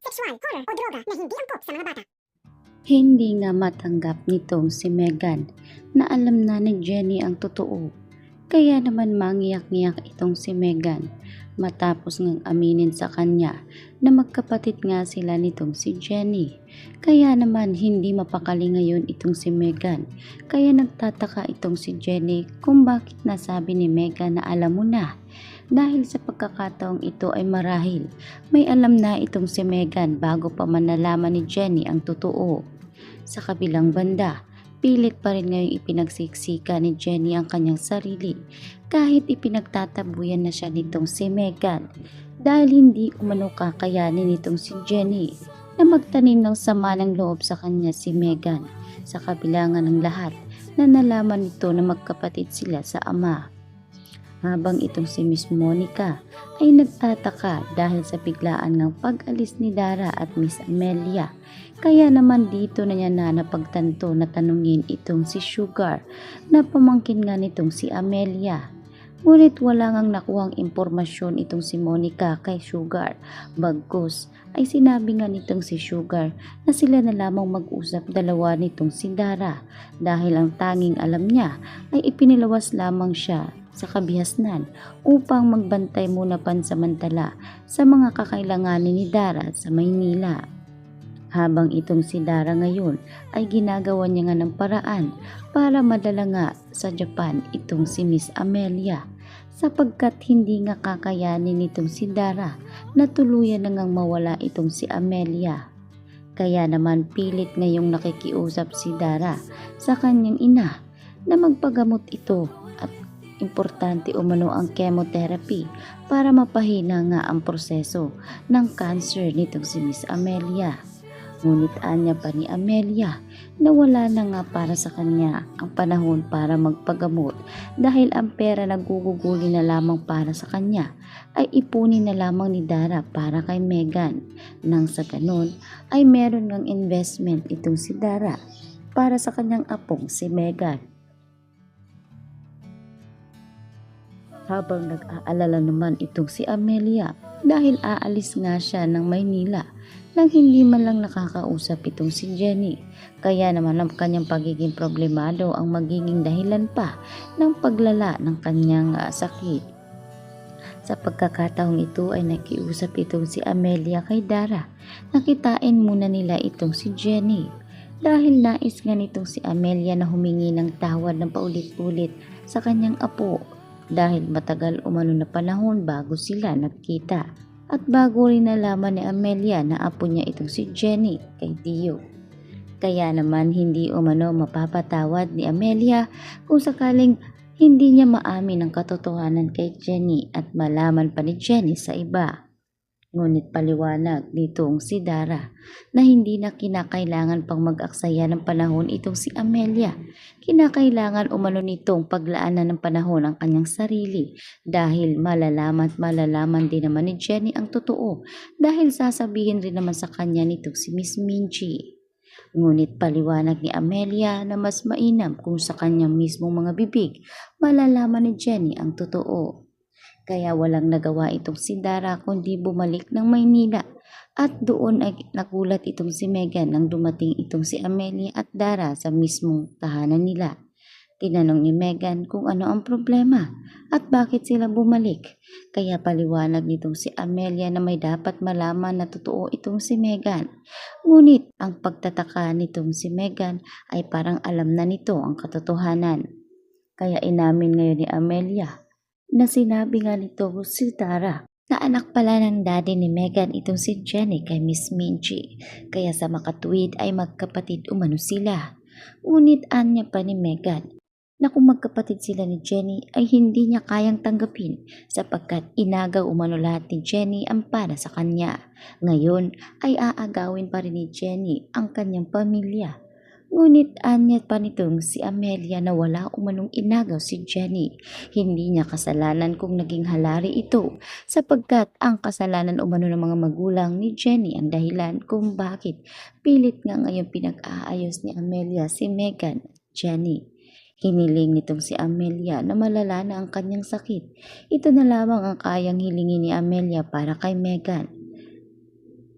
sexual, horror o droga na hindi angkop sa mga bata. Hindi nga matanggap nitong si Megan na alam na ni Jenny ang totoo. Kaya naman mangiyak-ngiyak itong si Megan matapos ngang aminin sa kanya na magkapatid nga sila nitong si Jenny. Kaya naman hindi mapakali ngayon itong si Megan. Kaya nagtataka itong si Jenny kung bakit nasabi ni Megan na alam mo na. Dahil sa pagkakataong ito ay marahil may alam na itong si Megan bago pa man nalaman ni Jenny ang totoo. Sa kabilang banda, pilit pa rin ngayong ipinagsiksika ni Jenny ang kanyang sarili kahit ipinagtatabuyan na siya nitong si Megan dahil hindi umano kakayanin nitong si Jenny na magtanim ng sama ng loob sa kanya si Megan sa kabila nga ng lahat na nalaman nito na magkapatid sila sa ama. Habang itong si Miss Monica ay nagtataka dahil sa biglaan ng pag-alis ni Dara at Miss Amelia. Kaya naman dito na niya na napagtanto na tanungin itong si Sugar na pamangkin nga nitong si Amelia. Ngunit wala ngang nakuhang impormasyon itong si Monica kay Sugar. Bagkus ay sinabi nga nitong si Sugar na sila na lamang mag-usap dalawa nitong si Dara dahil ang tanging alam niya ay ipinilawas lamang siya sa kabihasnan upang magbantay muna pansamantala sa mga kakailanganin ni Dara sa Maynila. Habang itong si Dara ngayon ay ginagawa niya nga ng paraan para madala nga sa Japan itong si Miss Amelia sapagkat hindi nga kakayanin nitong si Dara na tuluyan na ngang mawala itong si Amelia. Kaya naman pilit ngayong nakikiusap si Dara sa kanyang ina na magpagamot ito at importante umano ang chemotherapy para mapahina nga ang proseso ng cancer nitong si Miss Amelia. Ngunit anya pa ni Amelia na wala na nga para sa kanya ang panahon para magpagamot dahil ang pera na guguguli na lamang para sa kanya ay ipunin na lamang ni Dara para kay Megan. Nang sa ganon ay meron ng investment itong si Dara para sa kanyang apong si Megan. Habang nag-aalala naman itong si Amelia dahil aalis nga siya ng Maynila nang hindi man lang nakakausap itong si Jenny. Kaya naman ang kanyang pagiging problemado ang magiging dahilan pa ng paglala ng kanyang sakit. Sa pagkakataong ito ay nakiusap itong si Amelia kay Dara. Nakitain muna nila itong si Jenny dahil nais nga nitong si Amelia na humingi ng tawad ng paulit-ulit sa kanyang apo dahil matagal umano na panahon bago sila nagkita. At bago rin nalaman ni Amelia na apo niya itong si Jenny kay Tio. Kaya naman hindi umano mapapatawad ni Amelia kung sakaling hindi niya maamin ang katotohanan kay Jenny at malaman pa ni Jenny sa iba. Ngunit paliwanag nitong si Dara na hindi na kinakailangan pang mag-aksaya ng panahon itong si Amelia. Kinakailangan umano nitong paglaanan ng panahon ang kanyang sarili dahil malalaman din naman ni Jenny ang totoo dahil sasabihin rin naman sa kanya nitong si Miss Minji. Ngunit paliwanag ni Amelia na mas mainam kung sa kanyang mismong mga bibig malalaman ni Jenny ang totoo. Kaya walang nagawa itong si Dara kundi bumalik ng Maynila at doon ay nagulat itong si Megan nang dumating itong si Amelia at Dara sa mismong tahanan nila. Tinanong ni Megan kung ano ang problema at bakit sila bumalik. Kaya paliwanag nitong si Amelia na may dapat malaman na totoo itong si Megan. Ngunit ang pagtataka nitong si Megan ay parang alam na nito ang katotohanan. Kaya inamin ngayon ni Amelia na sinabi nga nito si Dara na anak pala ng daddy ni Megan itong si Jenny kay Miss Minji. Kaya sa makatuwid ay magkapatid umano sila. Ngunit anya pa ni Megan na kung magkapatid sila ni Jenny ay hindi niya kayang tanggapin sapagkat inagaw umano lahat ni Jenny ang para sa kanya. Ngayon ay aagawin pa rin ni Jenny ang kanyang pamilya. Ngunit anya pa nitong si Amelia na wala umanong inagaw si Jenny. Hindi niya kasalanan kung naging halari ito sapagkat ang kasalanan umano ng mga magulang ni Jenny ang dahilan kung bakit pilit nga ngayon pinag-aayos ni Amelia si Megan at Jenny. Hiniling nitong si Amelia na malala na ang kanyang sakit. Ito na lamang ang kayang hilingin ni Amelia para kay Megan.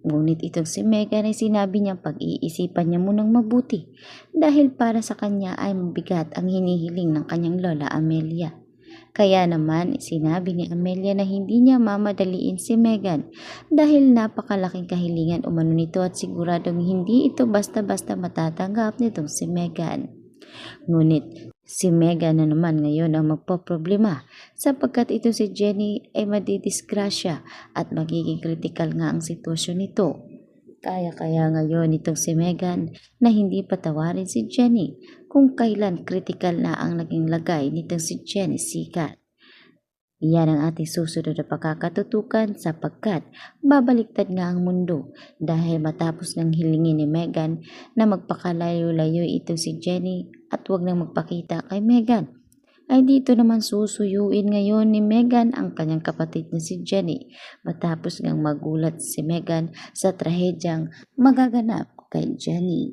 Ngunit itong si Megan ay sinabi niyang pag-iisipan niya munang mabuti dahil para sa kanya ay mabigat ang hinihiling ng kanyang lola Amelia. Kaya naman sinabi ni Amelia na hindi niya mamadaliin si Megan dahil napakalaking kahilingan umano nito at siguradong hindi ito basta-basta matatanggap nitong si Megan. Ngunit si Megan na naman ngayon ang magpoproblema sapagkat ito si Jenny ay madidisgrasya at magiging kritikal nga ang sitwasyon nito. Kaya ngayon itong si Megan na hindi patawarin si Jenny kung kailan kritikal na ang naging lagay nitong si Jenny Sikat. Yan ang ating susunod na pagkakatutukan sapagkat babaliktad nga ang mundo dahil matapos ng hilingin ni Megan na magpakalayo-layo ito si Jenny at wag nang magpakita kay Megan. Ay dito naman susuyuin ngayon ni Megan ang kanyang kapatid na si Jenny matapos ngang magulat si Megan sa trahedyang magaganap kay Jenny.